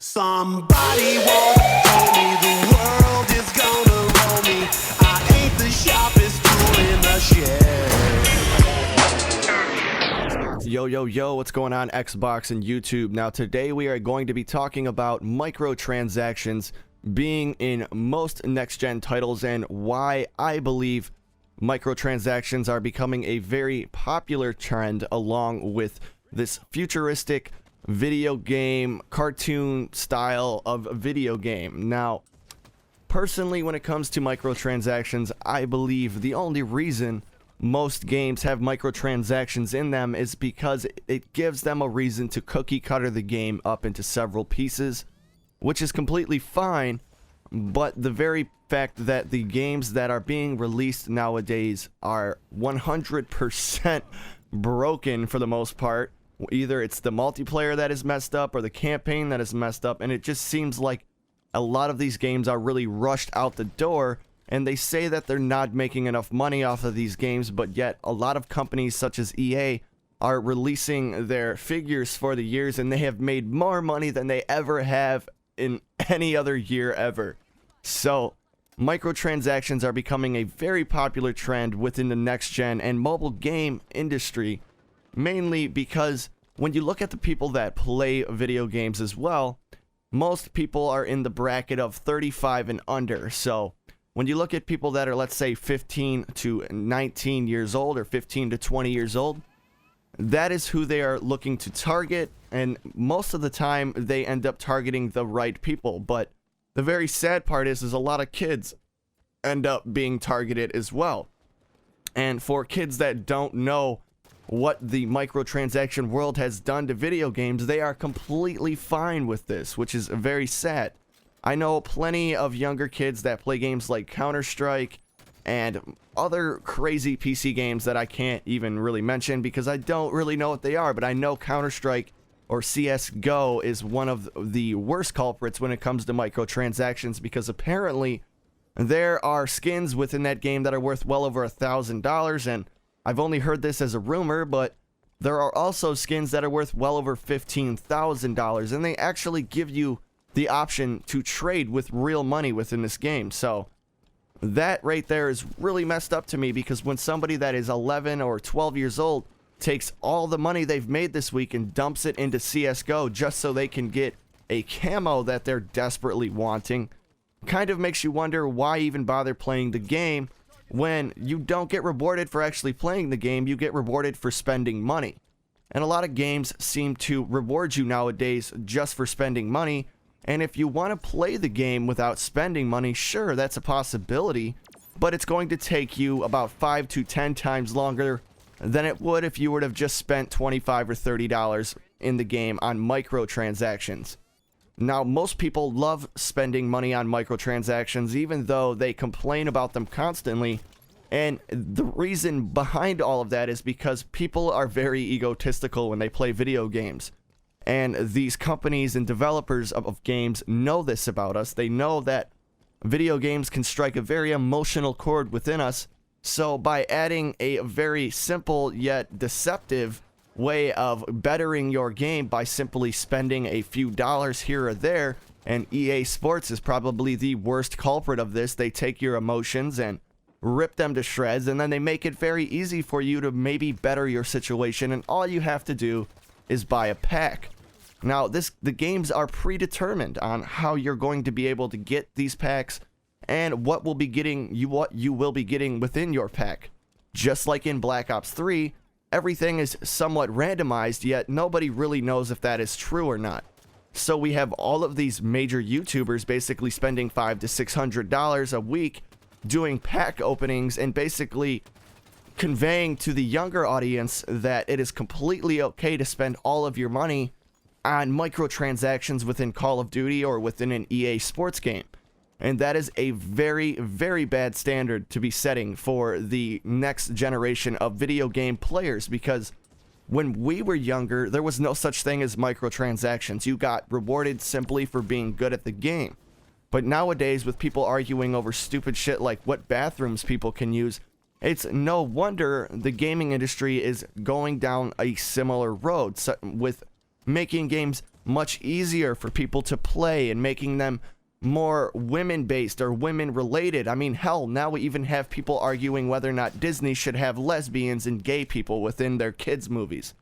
Somebody once told me the world is gonna roll me. I ain't the sharpest tool in the shed. Yo, what's going on, Xbox and YouTube? Now, today we are going to be talking about microtransactions being in most next-gen titles and why I believe microtransactions are becoming a very popular trend along with this futuristic video game cartoon style of video game. Now, personally, when it comes to microtransactions, I believe the only reason most games have microtransactions in them is because it gives them a reason to cookie cutter the game up into several pieces, which is completely fine. But the very fact that the games that are being released nowadays are 100% broken for the most part. Either it's the multiplayer that is messed up or the campaign that is messed up, and it just seems like a lot of these games are really rushed out the door, and they say that they're not making enough money off of these games, but yet a lot of companies such as EA are releasing their figures for the years, and they have made more money than they ever have in any other year ever. So microtransactions are becoming a very popular trend within the next gen and mobile game industry, mainly because when you look at the people that play video games as well, most people are in the bracket of 35 and under. So when you look at people that are, let's say, 15 to 19 years old or 15 to 20 years old, that is who they are looking to target, and most of the time they end up targeting the right people. But the very sad part is a lot of kids end up being targeted as well. And for kids that don't know what the microtransaction world has done to video games, they are completely fine with this, which is very sad. I know plenty of younger kids that play games like Counter-Strike and other crazy PC games that I can't even really mention because I don't really know what they are, but I know Counter-Strike or CSGO is one of the worst culprits when it comes to microtransactions, because apparently there are skins within that game that are worth well over $1,000, and I've only heard this as a rumor, but there are also skins that are worth well over $15,000, and they actually give you the option to trade with real money within this game. So that right there is really messed up to me, because when somebody that is 11 or 12 years old takes all the money they've made this week and dumps it into CSGO just so they can get a camo that they're desperately wanting, kind of makes you wonder why even bother playing the game when you don't get rewarded for actually playing the game, you get rewarded for spending money. And a lot of games seem to reward you nowadays just for spending money, and if you want to play the game without spending money, sure, that's a possibility, but it's going to take you about 5 to 10 times longer than it would if you would have just spent $25 or $30 in the game on microtransactions. Now, most people love spending money on microtransactions, even though they complain about them constantly. And the reason behind all of that is because people are very egotistical when they play video games. And these companies and developers of games know this about us. They know that video games can strike a very emotional chord within us. So by adding a very simple yet deceptive way of bettering your game by simply spending a few dollars here or there, and EA Sports is probably the worst culprit of this. They take your emotions and rip them to shreds, and then they make it very easy for you to maybe better your situation, and all you have to do is buy a pack. Now, the games are predetermined on how you're going to be able to get these packs and what you will be getting within your pack. Just like in Black Ops 3, everything is somewhat randomized, yet nobody really knows if that is true or not. So we have all of these major YouTubers basically spending $500 to $600 a week doing pack openings and basically conveying to the younger audience that it is completely okay to spend all of your money on microtransactions within Call of Duty or within an EA Sports game. And that is a very, very bad standard to be setting for the next generation of video game players, because when we were younger, there was no such thing as microtransactions. You got rewarded simply for being good at the game. But nowadays, with people arguing over stupid shit like what bathrooms people can use, it's no wonder the gaming industry is going down a similar road with making games much easier for people to play and making them more women-based or women-related. I mean, hell, now we even have people arguing whether or not Disney should have lesbians and gay people within their kids' movies.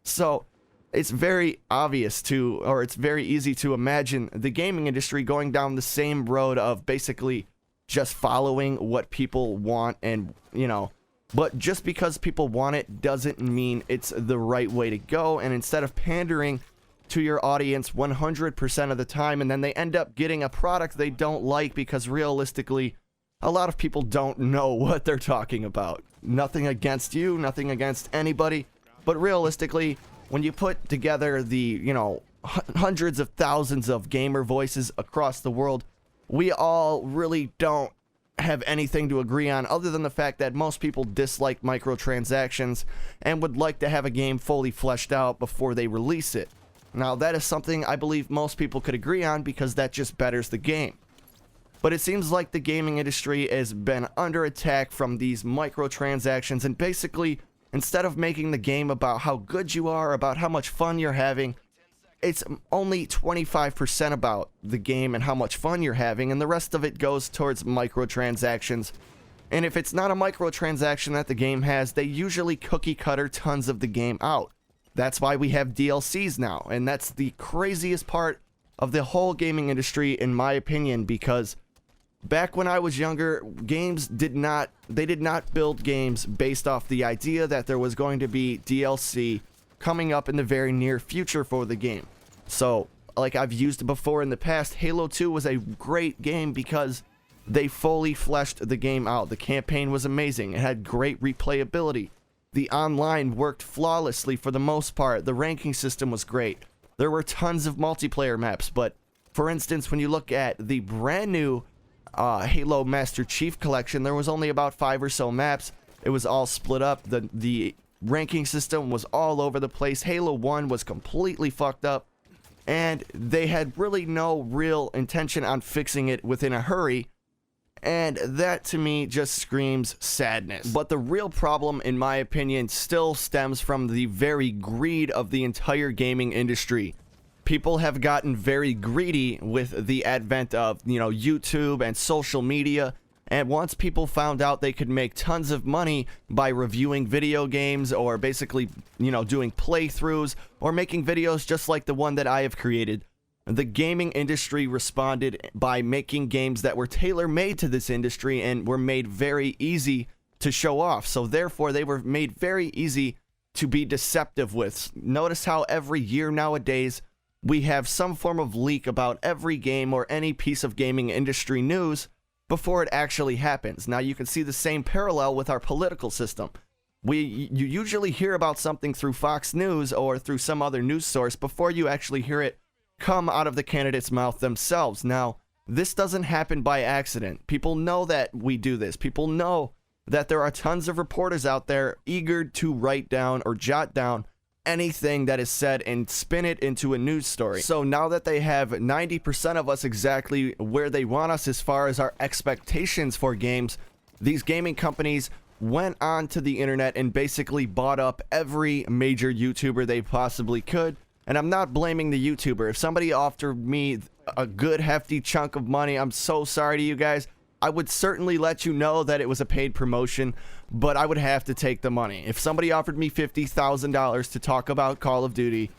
So it's very obvious to, or it's very easy to imagine the gaming industry going down the same road of basically just following what people want, and, you know, but just because people want it doesn't mean it's the right way to go. And instead of pandering to your audience 100% of the time, and then they end up getting a product they don't like because realistically, a lot of people don't know what they're talking about. Nothing against you, nothing against anybody, but realistically, when you put together the, you know, hundreds of thousands of gamer voices across the world, we all really don't have anything to agree on other than the fact that most people dislike microtransactions and would like to have a game fully fleshed out before they release it. Now, that is something I believe most people could agree on because that just betters the game. But it seems like the gaming industry has been under attack from these microtransactions, and basically, instead of making the game about how good you are, about how much fun you're having, it's only 25% about the game and how much fun you're having, and the rest of it goes towards microtransactions. And if it's not a microtransaction that the game has, they usually cookie cutter tons of the game out. That's why we have DLCs now, and that's the craziest part of the whole gaming industry, in my opinion, because back when I was younger, games did not build games based off the idea that there was going to be DLC coming up in the very near future for the game. So, like I've used before in the past, Halo 2 was a great game because they fully fleshed the game out. The campaign was amazing. It had great replayability. The online worked flawlessly for the most part. The ranking system was great. There were tons of multiplayer maps, but for instance, when you look at the brand new Halo Master Chief Collection, there was only about 5 or so maps. It was all split up. The ranking system was all over the place. Halo 1 was completely fucked up, and they had really no real intention on fixing it within a hurry. And that, to me, just screams sadness. But the real problem, in my opinion, still stems from the very greed of the entire gaming industry. People have gotten very greedy with the advent of, you know, YouTube and social media. And once people found out they could make tons of money by reviewing video games or basically, you know, doing playthroughs or making videos just like the one that I have created, the gaming industry responded by making games that were tailor-made to this industry and were made very easy to show off. So therefore, they were made very easy to be deceptive with. Notice how every year nowadays, we have some form of leak about every game or any piece of gaming industry news before it actually happens. Now, you can see the same parallel with our political system. You usually hear about something through Fox News or through some other news source before you actually hear it come out of the candidate's mouth themselves. Now, this doesn't happen by accident. People know that we do this. People know that there are tons of reporters out there eager to write down or jot down anything that is said and spin it into a news story. So now that they have 90% of us exactly where they want us as far as our expectations for games, these gaming companies went on to the internet and basically bought up every major YouTuber they possibly could. And I'm not blaming the YouTuber. If somebody offered me a good hefty chunk of money, I'm so sorry to you guys. I would certainly let you know that it was a paid promotion, but I would have to take the money. If somebody offered me $50,000 to talk about Call of Duty,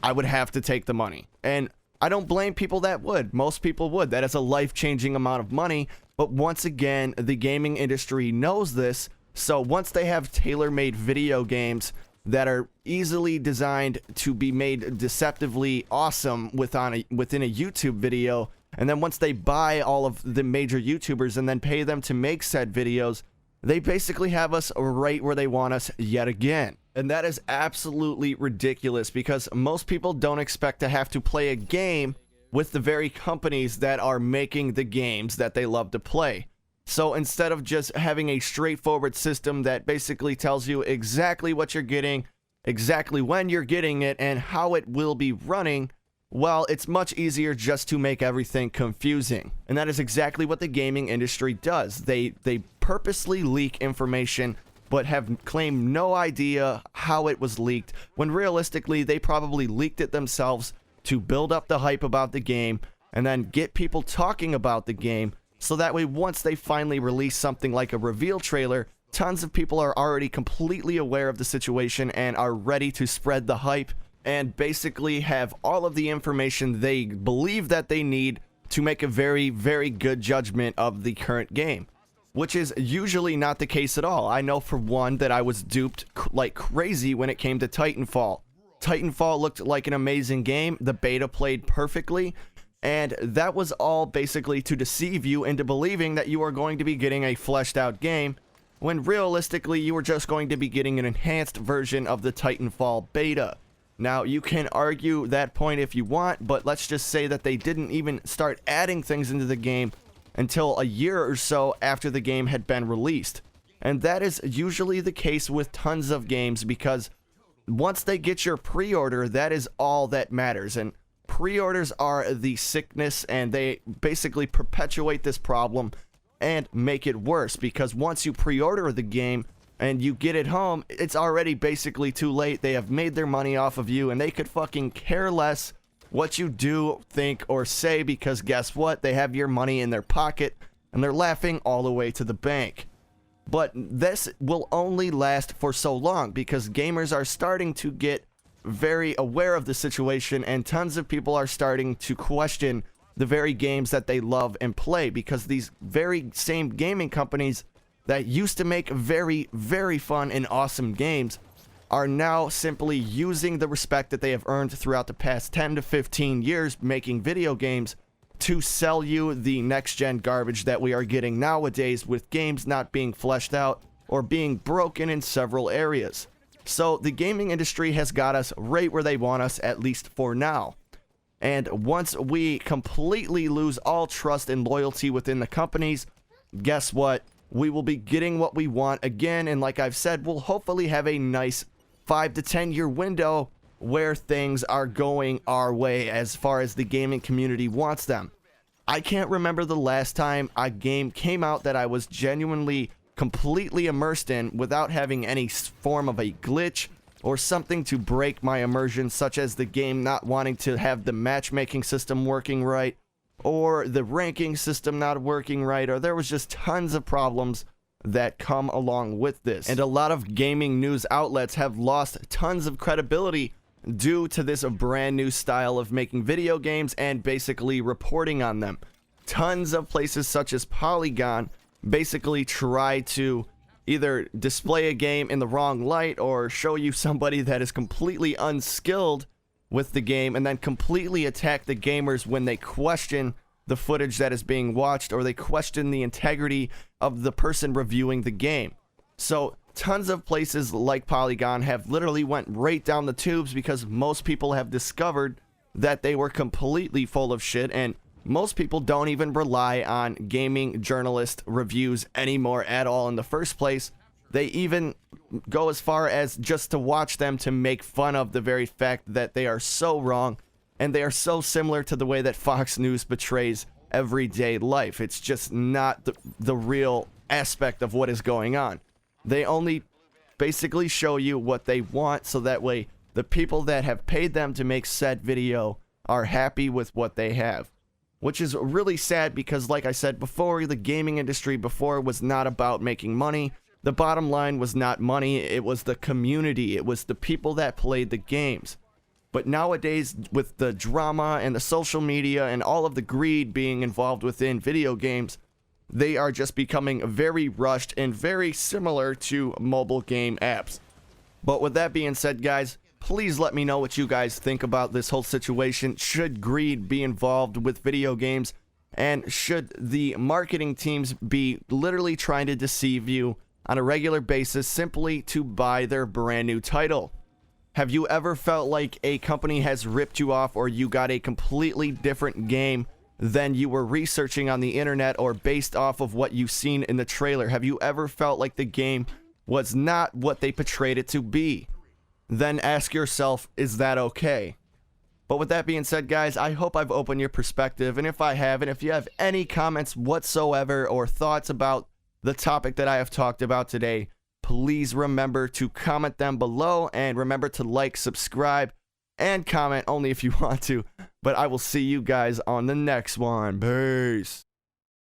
I would have to take the money. And I don't blame people that would. Most people would. That is a life-changing amount of money. But once again, the gaming industry knows this. So once they have tailor-made video games that are easily designed to be made deceptively awesome within a YouTube video, and then once they buy all of the major YouTubers and then pay them to make said videos, they basically have us right where they want us yet again. And that is absolutely ridiculous because most people don't expect to have to play a game with the very companies that are making the games that they love to play. So instead of just having a straightforward system that basically tells you exactly what you're getting, exactly when you're getting it, and how it will be running, well, it's much easier just to make everything confusing. And that is exactly what the gaming industry does. They purposely leak information, but have claimed no idea how it was leaked, when realistically, they probably leaked it themselves to build up the hype about the game and then get people talking about the game, so that way once they finally release something like a reveal trailer, tons of people are already completely aware of the situation and are ready to spread the hype and basically have all of the information they believe that they need to make a very, very good judgment of the current game, which is usually not the case at all. I know for one that I was duped like crazy when it came to Titanfall. Titanfall looked like an amazing game. The beta played perfectly, and that was all basically to deceive you into believing that you are going to be getting a fleshed out game, when realistically you were just going to be getting an enhanced version of the Titanfall beta. Now, you can argue that point if you want, but let's just say that they didn't even start adding things into the game until a year or so after the game had been released. And that is usually the case with tons of games, because once they get your pre-order, that is all that matters. And pre-orders are the sickness, and they basically perpetuate this problem and make it worse, because once you pre-order the game and you get it home, it's already basically too late. They have made their money off of you, and they could fucking care less what you do, think, or say, because guess what? They have your money in their pocket, and they're laughing all the way to the bank. But this will only last for so long, because gamers are starting to get very aware of the situation, and tons of people are starting to question the very games that they love and play, because these very same gaming companies that used to make very, very fun and awesome games are now simply using the respect that they have earned throughout the past 10 to 15 years making video games to sell you the next-gen garbage that we are getting nowadays, with games not being fleshed out or being broken in several areas. So the gaming industry has got us right where they want us, at least for now. And once we completely lose all trust and loyalty within the companies, guess what? We will be getting what we want again, and like I've said, we'll hopefully have a nice 5 to 10 year window where things are going our way as far as the gaming community wants them. I can't remember the last time a game came out that I was genuinely completely immersed in without having any form of a glitch or something to break my immersion, such as the game not wanting to have the matchmaking system working right, or the ranking system not working right, or there was just tons of problems that come along with this. And a lot of gaming news outlets have lost tons of credibility due to this brand new style of making video games and basically reporting on them. Tons of places such as Polygon basically try to either display a game in the wrong light or show you somebody that is completely unskilled with the game, and then completely attack the gamers when they question the footage that is being watched, or they question the integrity of the person reviewing the game. So tons of places like Polygon have literally went right down the tubes, because most people have discovered that they were completely full of shit, and most people don't even rely on gaming journalist reviews anymore at all in the first place. They even go as far as just to watch them to make fun of the very fact that they are so wrong, and they are so similar to the way that Fox News portrays everyday life. It's just not the real aspect of what is going on. They only basically show you what they want, so that way the people that have paid them to make said video are happy with what they have. Which is really sad, because like I said before, the gaming industry before was not about making money. The bottom line was not money, it was the community, it was the people that played the games. But nowadays, with the drama and the social media and all of the greed being involved within video games, they are just becoming very rushed and very similar to mobile game apps. But with that being said, guys, please let me know what you guys think about this whole situation. Should greed be involved with video games? And should the marketing teams be literally trying to deceive you on a regular basis simply to buy their brand new title? Have you ever felt like a company has ripped you off, or you got a completely different game than you were researching on the internet or based off of what you've seen in the trailer? Have you ever felt like the game was not what they portrayed it to be? Then ask yourself, is that okay? But with that being said, guys, I hope I've opened your perspective, and if I have, and if you have any comments whatsoever or thoughts about the topic that I have talked about today, please remember to comment them below, and remember to like, subscribe, and comment only if you want to But I will see you guys on the next one. Peace.